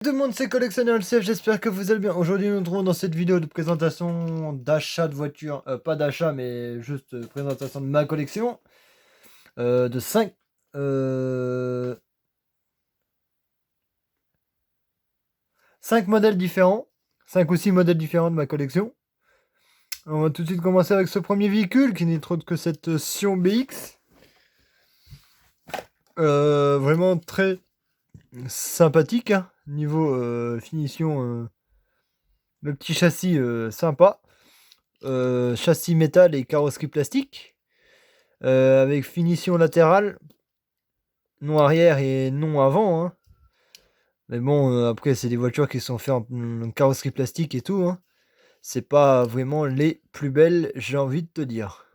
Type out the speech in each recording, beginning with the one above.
Tout le monde, c'est Collectionneur LCF, j'espère que vous allez bien. Aujourd'hui, nous nous trouvons dans cette vidéo de présentation d'achat de voitures, pas d'achat, mais juste présentation de ma collection de 5 modèles différents, 5 ou 6 modèles différents de ma collection. On va tout de suite commencer avec ce premier véhicule qui n'est autre que cette Sion BX. Vraiment très sympathique, hein. Niveau finition, le petit châssis sympa. Châssis métal et carrosserie plastique. Avec finition latérale. Non arrière et non avant, hein. Mais bon, après, c'est des voitures qui sont faites en carrosserie plastique et tout, hein. C'est pas vraiment les plus belles, j'ai envie de te dire.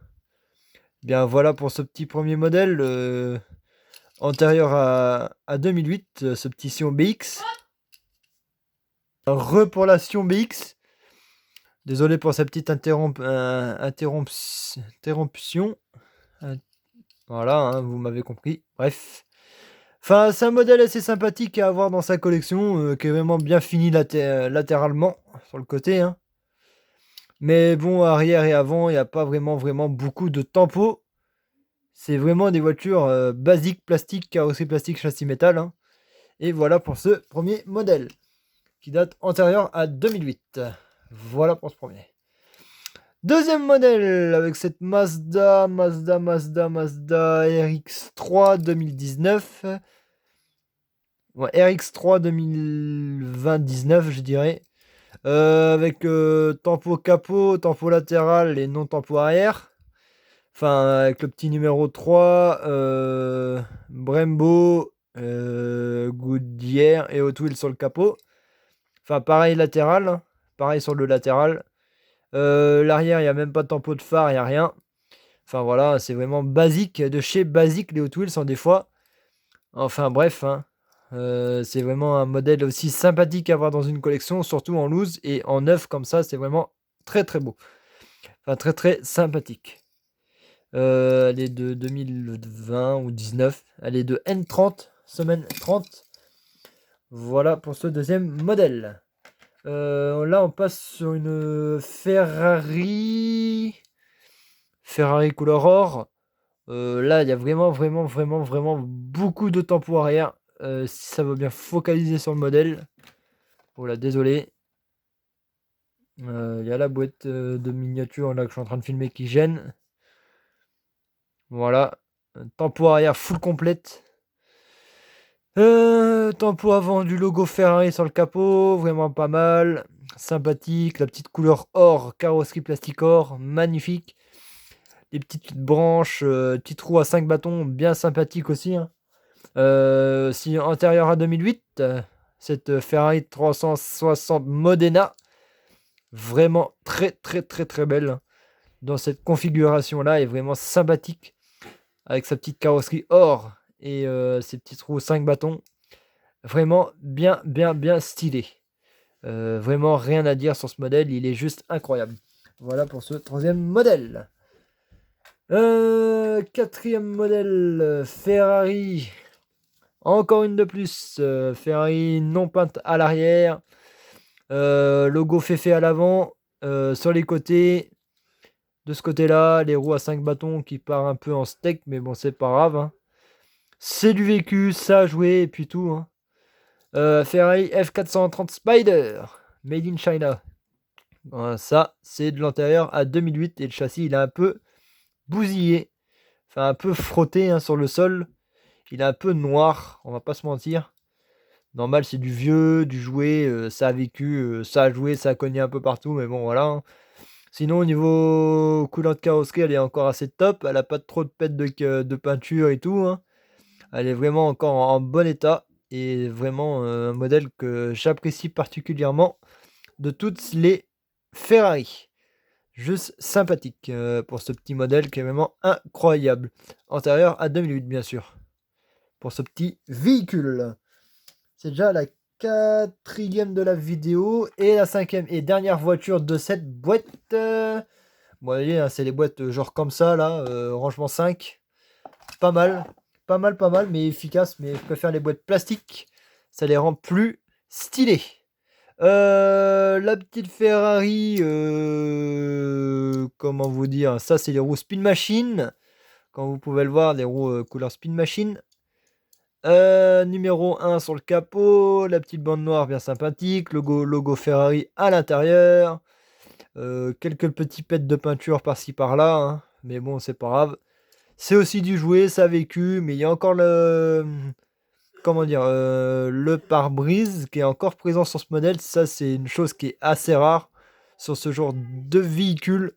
Bien, voilà pour ce petit premier modèle antérieur à 2008, ce petit Sion BX. Pour la Sion BX. Désolé pour cette petite interruption. Voilà, hein, vous m'avez compris. Bref. Enfin, c'est un modèle assez sympathique à avoir dans sa collection, qui est vraiment bien fini latéralement, sur le côté, hein. Mais bon, arrière et avant, il n'y a pas vraiment beaucoup de tempo. C'est vraiment des voitures basiques, plastique, carrosserie plastique, châssis métal, hein. Et voilà pour ce premier modèle, qui date antérieur à 2008. Voilà pour ce premier. Deuxième modèle, avec cette Mazda RX-3 2019. Ouais, RX-3 2020-19, je dirais. Avec tempo capot, tempo latéral et non tempo arrière. Enfin, avec le petit numéro 3, Brembo, Goodyear et Hot Wheels sur le capot. Enfin, pareil latéral, hein. Pareil sur le latéral. L'arrière, il n'y a même pas de tempo de phare, il n'y a rien. Enfin voilà, c'est vraiment basique, de chez basique les Hot Wheels en des fois. Enfin bref, hein. C'est vraiment un modèle aussi sympathique à avoir dans une collection, surtout en loose et en neuf comme ça, c'est vraiment très très beau. Enfin très très sympathique. Elle est de 2020 ou 19. Elle est de N30, semaine 30. Voilà pour ce deuxième modèle. Là, on passe sur une Ferrari couleur or. Là, il y a vraiment beaucoup de tempo arrière. Si ça veut bien focaliser sur le modèle. Oh là, désolé. Il y a la boîte de miniature là que je suis en train de filmer qui gêne. Voilà. Tempo arrière full complète. Tempo avant du logo Ferrari sur le capot. Vraiment pas mal. Sympathique. La petite couleur or. Carrosserie plastique or. Magnifique. Les petites branches. Petite roue à 5 bâtons. Bien sympathique aussi, hein. Si antérieur à 2008, cette Ferrari 360 Modena, vraiment très belle, hein. Dans cette configuration là, est vraiment sympathique avec sa petite carrosserie or et ses petites roues 5 bâtons, vraiment bien stylé. Vraiment rien à dire sur ce modèle, il est juste incroyable. Voilà pour ce troisième modèle. Quatrième modèle, Ferrari. Encore une de plus, Ferrari non peinte à l'arrière, logo fait à l'avant, sur les côtés, de ce côté-là, les roues à 5 bâtons qui part un peu en steak, mais bon, c'est pas grave, hein. C'est du vécu, ça a joué, et puis tout, hein. Ferrari F430 Spider, made in China. Ça, c'est de l'antérieur à 2008, et le châssis, il est un peu bousillé, enfin un peu frotté, hein, sur le sol. Il est un peu noir, on va pas se mentir. Normal, c'est du vieux, du jouet, ça a vécu, ça a joué, ça a cogné un peu partout, mais bon, voilà, hein. Sinon, au niveau couleur de carrosserie, elle est encore assez top. Elle a pas trop de pètes de peinture et tout, hein. Elle est vraiment encore en bon état et vraiment un modèle que j'apprécie particulièrement de toutes les Ferrari. Juste sympathique pour ce petit modèle qui est vraiment incroyable. Antérieur à 2008, bien sûr. Pour ce petit véhicule. C'est déjà la quatrième de la vidéo et la cinquième et dernière voiture de cette boîte. Bon, vous voyez, hein, c'est les boîtes genre comme ça, là, rangement 5. Pas mal, mais efficace. Mais je préfère les boîtes plastiques. Ça les rend plus stylé. La petite Ferrari, comment vous dire? Ça, c'est les roues Spin Machine. Comme vous pouvez le voir, les roues, couleur Spin Machine. Numéro 1 sur le capot, la petite bande noire bien sympathique, logo Ferrari à l'intérieur. Quelques petits pets de peinture par-ci par-là, hein, mais bon, c'est pas grave. C'est aussi du jouet, ça a vécu, mais il y a encore comment dire? Le pare-brise qui est encore présent sur ce modèle. Ça, c'est une chose qui est assez rare sur ce genre de véhicule.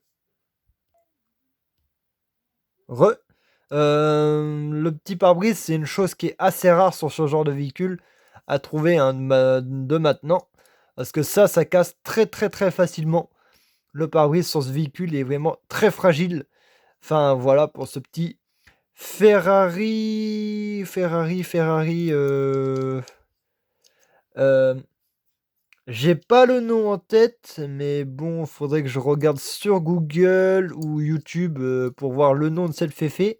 Le petit pare-brise, c'est une chose qui est assez rare sur ce genre de véhicule à trouver, hein, de maintenant. Parce que ça casse très, très, très facilement. Le pare-brise sur ce véhicule est vraiment très fragile. Enfin, voilà pour ce petit Ferrari, j'ai pas le nom en tête, mais bon, faudrait que je regarde sur Google ou YouTube, pour voir le nom de cette féfé,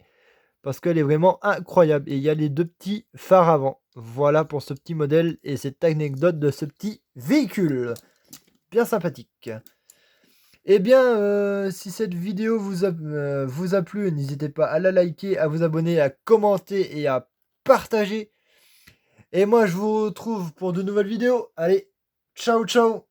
parce qu'elle est vraiment incroyable et il y a les 2 petits phares avant. Voilà pour ce petit modèle et cette anecdote de ce petit véhicule. Bien sympathique. Eh bien, si cette vidéo vous a plu, n'hésitez pas à la liker, à vous abonner, à commenter et à partager. Et moi, je vous retrouve pour de nouvelles vidéos. Allez, ciao, ciao!